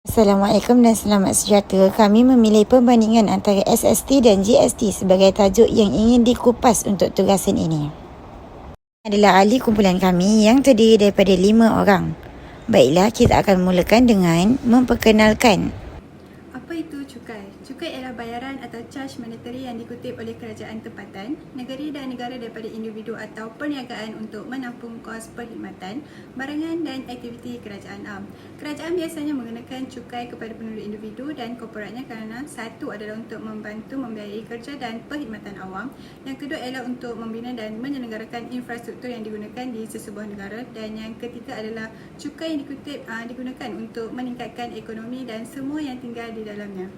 Assalamualaikum dan selamat sejahtera. Kami memilih perbandingan antara SST dan GST sebagai tajuk yang ingin dikupas untuk tugasan ini. Adalah ahli kumpulan kami yang terdiri daripada 5 orang. Baiklah, kita akan mulakan dengan memperkenalkan. Apa itu cukai? Cukai ialah bayaran atau charge monetary yang dikutip oleh kerajaan tempatan, negeri dan negara daripada individu atau perniagaan untuk menampung kos perkhidmatan, barangan dan aktiviti kerajaan am. Kerajaan biasanya menggunakan cukai kepada penduduk individu dan korporatnya kerana satu adalah untuk membantu membiayai kerja dan perkhidmatan awam, yang kedua ialah untuk membina dan menyelenggarakan infrastruktur yang digunakan di sesebuah negara, dan yang ketiga adalah cukai yang digunakan untuk meningkatkan ekonomi dan semua yang tinggal di dalamnya.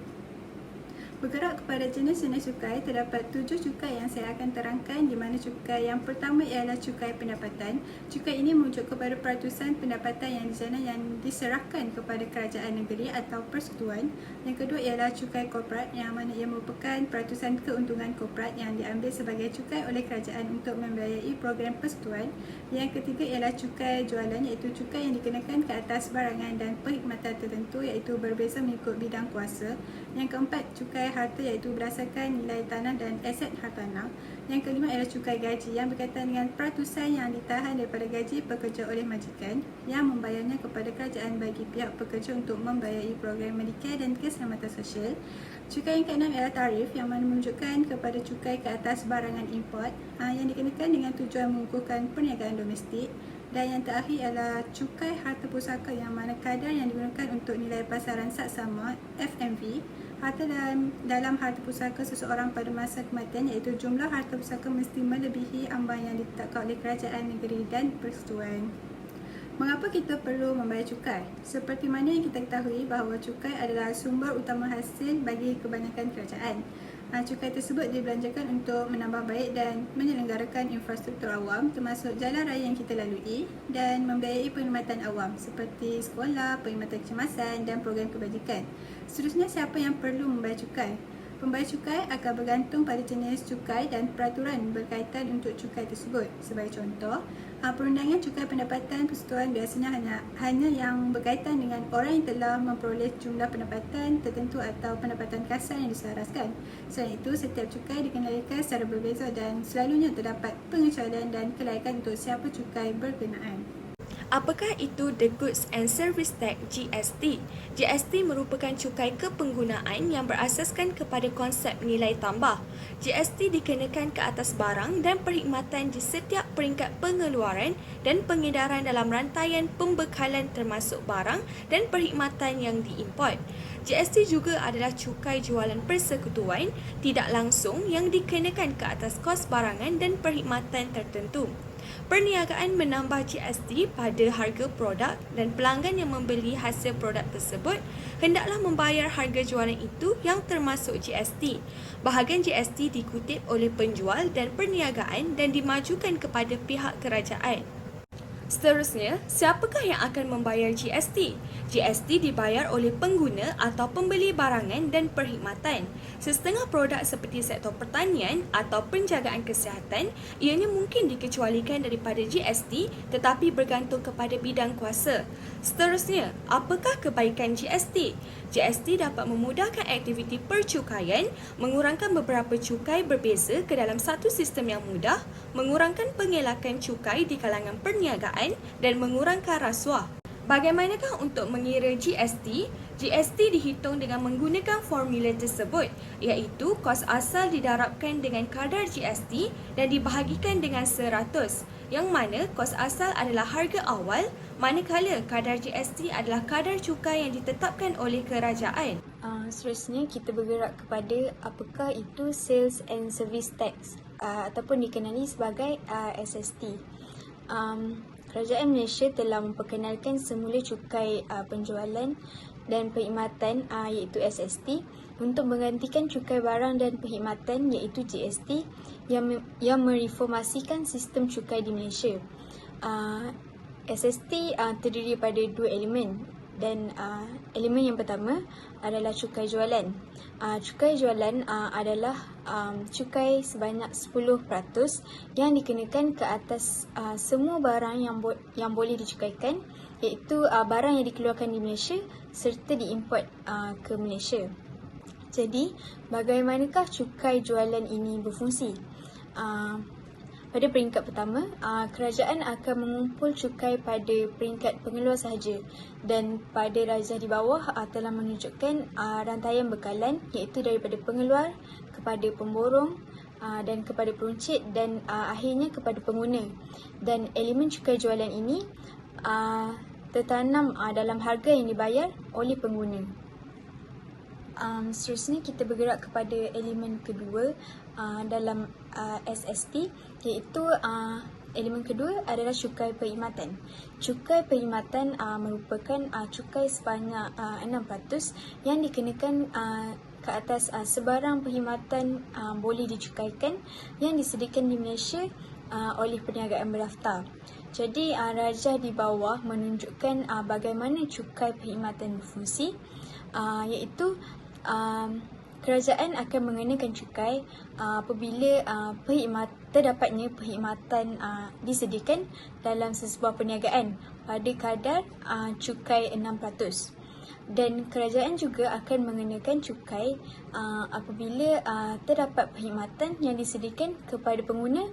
Bergerak kepada jenis-jenis cukai, terdapat 7 cukai yang saya akan terangkan, di mana cukai yang pertama ialah cukai pendapatan. Cukai ini merujuk kepada peratusan pendapatan yang di sana yang diserahkan kepada kerajaan negeri atau persekutuan. Yang kedua ialah cukai korporat, yang mana ia merupakan peratusan keuntungan korporat yang diambil sebagai cukai oleh kerajaan untuk membiayai program persekutuan. Yang ketiga ialah cukai jualan, iaitu cukai yang dikenakan ke atas barangan dan perkhidmatan tertentu, iaitu berbeza mengikut bidang kuasa. Yang keempat, cukai harta, iaitu berdasarkan nilai tanah dan aset hartanah. Yang kelima ialah cukai gaji yang berkaitan dengan peratusan yang ditahan daripada gaji pekerja oleh majikan yang membayarnya kepada kerajaan bagi pihak pekerja untuk membiayai program Medicare dan keselamatan sosial. Cukai yang keenam ialah tarif, yang mana menunjukkan kepada cukai ke atas barangan import yang dikenakan dengan tujuan mengukuhkan perniagaan domestik. Dan yang terakhir ialah cukai harta pusaka, yang mana kadar yang digunakan untuk nilai pasaran saksama FMV harta dalam harta pusaka seseorang pada masa kematian, iaitu jumlah harta pusaka mesti melebihi ambang yang ditetapkan oleh kerajaan negeri dan persekutuan. Mengapa kita perlu membayar cukai? Seperti mana yang kita ketahui bahawa cukai adalah sumber utama hasil bagi kebanyakan kerajaan. Cukai tersebut dibelanjakan untuk menambah baik dan menyelenggarakan infrastruktur awam, termasuk jalan raya yang kita lalui, dan membiayai perkhidmatan awam seperti sekolah, perkhidmatan kecemasan dan program kebajikan. Seterusnya, siapa yang perlu membayar cukai? Pembayar cukai akan bergantung pada jenis cukai dan peraturan berkaitan untuk cukai tersebut. Sebagai contoh, perundangan cukai pendapatan persekutuan biasanya hanya yang berkaitan dengan orang yang telah memperoleh jumlah pendapatan tertentu atau pendapatan kasar yang diselaraskan. Selain itu, setiap cukai dikendalikan secara berbeza dan selalunya terdapat pengecualian dan kelaikan untuk siapa cukai berkenaan. Apakah itu The Goods and Service Tax (GST)? GST merupakan cukai kepenggunaan yang berasaskan kepada konsep nilai tambah. GST dikenakan ke atas barang dan perkhidmatan di setiap peringkat pengeluaran dan pengedaran dalam rantaian pembekalan, termasuk barang dan perkhidmatan yang diimport. GST juga adalah cukai jualan persekutuan tidak langsung yang dikenakan ke atas kos barangan dan perkhidmatan tertentu. Perniagaan menambah GST pada harga produk, dan pelanggan yang membeli hasil produk tersebut hendaklah membayar harga jualan itu yang termasuk GST. Bahagian GST dikutip oleh penjual dan perniagaan dan dimajukan kepada pihak kerajaan. Seterusnya, siapakah yang akan membayar GST? GST dibayar oleh pengguna atau pembeli barangan dan perkhidmatan. Setengah produk seperti sektor pertanian atau penjagaan kesihatan ianya mungkin dikecualikan daripada GST tetapi bergantung kepada bidang kuasa. Seterusnya, apakah kebaikan GST? GST dapat memudahkan aktiviti percukaian, mengurangkan beberapa cukai berbeza ke dalam satu sistem yang mudah, mengurangkan pengelakan cukai di kalangan perniagaan dan mengurangkan rasuah. Bagaimanakah untuk mengira GST? GST dihitung dengan menggunakan formula tersebut, iaitu kos asal didarabkan dengan kadar GST dan dibahagikan dengan 100, yang mana kos asal adalah harga awal, manakala kadar GST adalah kadar cukai yang ditetapkan oleh kerajaan. Seterusnya, kita bergerak kepada apakah itu Sales and Service Tax ataupun dikenali sebagai SST. Kerajaan Malaysia telah memperkenalkan semula cukai penjualan dan perkhidmatan iaitu SST untuk menggantikan cukai barang dan perkhidmatan iaitu GST yang mereformasikan sistem cukai di Malaysia. SST terdiri daripada 2 elemen. Dan elemen yang pertama adalah cukai jualan. Cukai jualan adalah cukai sebanyak 10% yang dikenakan ke atas semua barang yang boleh dicukaikan, iaitu barang yang dikeluarkan di Malaysia serta diimport ke Malaysia. Jadi, bagaimanakah cukai jualan ini berfungsi? Pada peringkat pertama, kerajaan akan mengumpul cukai pada peringkat pengeluar sahaja, dan pada rajah di bawah telah menunjukkan rantaian bekalan, iaitu daripada pengeluar kepada pemborong dan kepada peruncit dan akhirnya kepada pengguna. Dan elemen cukai jualan ini tertanam dalam harga yang dibayar oleh pengguna. Seterusnya kita bergerak kepada elemen kedua dalam SST, iaitu elemen kedua adalah cukai perkhidmatan. Cukai perkhidmatan merupakan cukai sebanyak 6% yang dikenakan ke atas sebarang perkhidmatan boleh dicukaikan yang disediakan di Malaysia oleh perniagaan berdaftar. Jadi rajah di bawah menunjukkan bagaimana cukai perkhidmatan berfungsi, iaitu kerajaan akan mengenakan cukai apabila terdapatnya perkhidmatan disediakan dalam sesebuah perniagaan pada kadar cukai 6%. Dan kerajaan juga akan mengenakan cukai apabila terdapat perkhidmatan yang disediakan kepada pengguna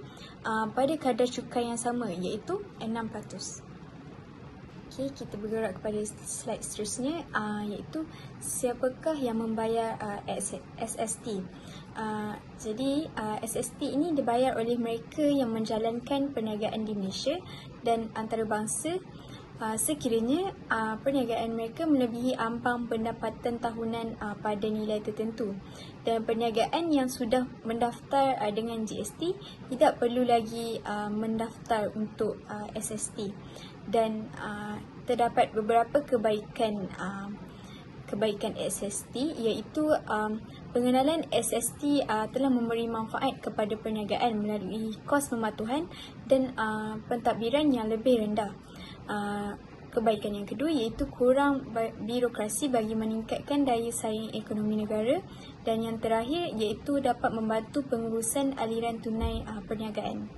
pada kadar cukai yang sama, iaitu 6%. Okay, kita bergerak kepada slide seterusnya, iaitu siapakah yang membayar SST. Jadi SST ini dibayar oleh mereka yang menjalankan perniagaan di Malaysia dan antarabangsa sekiranya perniagaan mereka melebihi ambang pendapatan tahunan pada nilai tertentu. Dan perniagaan yang sudah mendaftar dengan GST tidak perlu lagi mendaftar untuk SST. Dan terdapat beberapa kebaikan SST, iaitu pengenalan SST telah memberi manfaat kepada perniagaan melalui kos pematuhan dan pentadbiran yang lebih rendah. Kebaikan yang kedua iaitu kurang birokrasi bagi meningkatkan daya saing ekonomi negara, dan yang terakhir iaitu dapat membantu pengurusan aliran tunai perniagaan.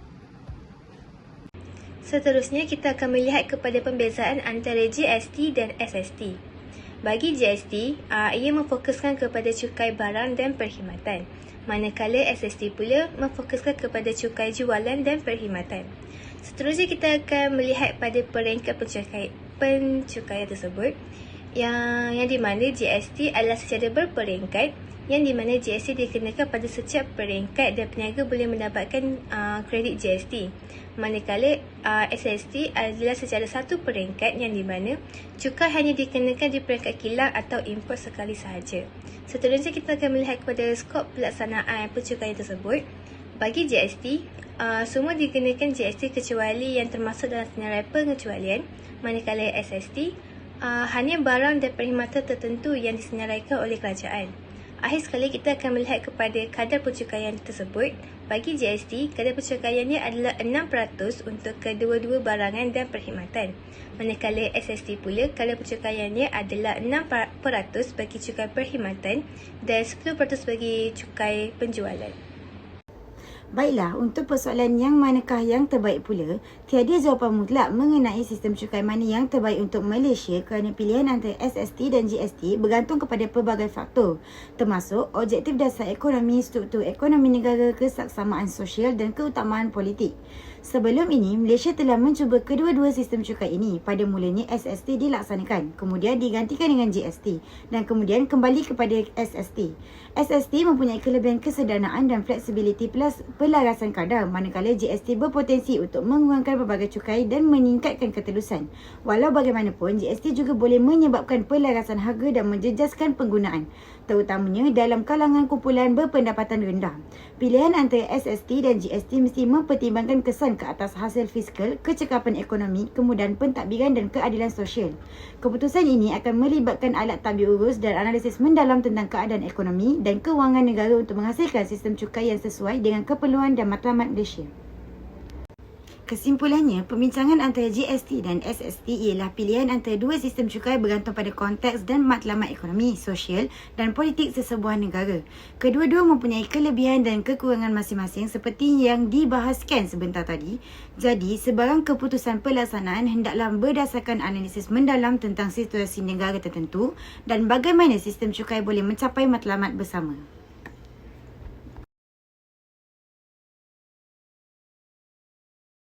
Seterusnya, kita akan melihat kepada pembezaan antara GST dan SST. Bagi GST, ia memfokuskan kepada cukai barang dan perkhidmatan, manakala SST pula memfokuskan kepada cukai jualan dan perkhidmatan. Seterusnya, kita akan melihat pada peringkat pencukaian tersebut, yang di mana GST adalah secara berperingkat, yang di mana GST dikenakan pada setiap peringkat dan peniaga boleh mendapatkan kredit GST. Manakala SST adalah secara satu peringkat, yang di mana cukai hanya dikenakan di peringkat kilang atau import sekali sahaja. Seterusnya, kita akan melihat kepada skop pelaksanaan pencukaian tersebut. Bagi GST, semua dikenakan GST kecuali yang termasuk dalam senarai pengecualian, manakala SST hanya barang dan perkhidmatan tertentu yang disenaraikan oleh kerajaan. Akhir sekali, kita akan melihat kepada kadar pencukaian tersebut. Bagi GST, kadar pencukaiannya adalah 6% untuk kedua-dua barangan dan perkhidmatan. Manakala SST pula, kadar pencukaiannya adalah 6% bagi cukai perkhidmatan dan 10% bagi cukai penjualan. Baiklah, untuk persoalan yang manakah yang terbaik pula, tiada jawapan mutlak mengenai sistem cukai mana yang terbaik untuk Malaysia kerana pilihan antara SST dan GST bergantung kepada pelbagai faktor, termasuk objektif dasar ekonomi, struktur ekonomi negara, kesaksamaan sosial dan keutamaan politik. Sebelum ini, Malaysia telah mencuba kedua-dua sistem cukai ini. Pada mulanya SST dilaksanakan, kemudian digantikan dengan GST dan kemudian kembali kepada SST. SST mempunyai kelebihan kesederhanaan dan fleksibiliti plus pelarasan kadar, manakala GST berpotensi untuk mengurangkan pelbagai cukai dan meningkatkan ketelusan. Walau bagaimanapun, GST juga boleh menyebabkan pelarasan harga dan menjejaskan penggunaan, terutamanya dalam kalangan kumpulan berpendapatan rendah. Pilihan antara SST dan GST mesti mempertimbangkan kesan ke atas hasil fiskal, kecekapan ekonomi, kemudahan pentadbiran dan keadilan sosial. Keputusan ini akan melibatkan alat tabir urus dan analisis mendalam tentang keadaan ekonomi dan kewangan negara untuk menghasilkan sistem cukai yang sesuai dengan keperluan dan matlamat Malaysia. Kesimpulannya, pembincangan antara GST dan SST ialah pilihan antara dua sistem cukai bergantung pada konteks dan matlamat ekonomi, sosial dan politik sesebuah negara. Kedua-dua mempunyai kelebihan dan kekurangan masing-masing seperti yang dibahaskan sebentar tadi. Jadi, sebarang keputusan pelaksanaan hendaklah berdasarkan analisis mendalam tentang situasi negara tertentu dan bagaimana sistem cukai boleh mencapai matlamat bersama.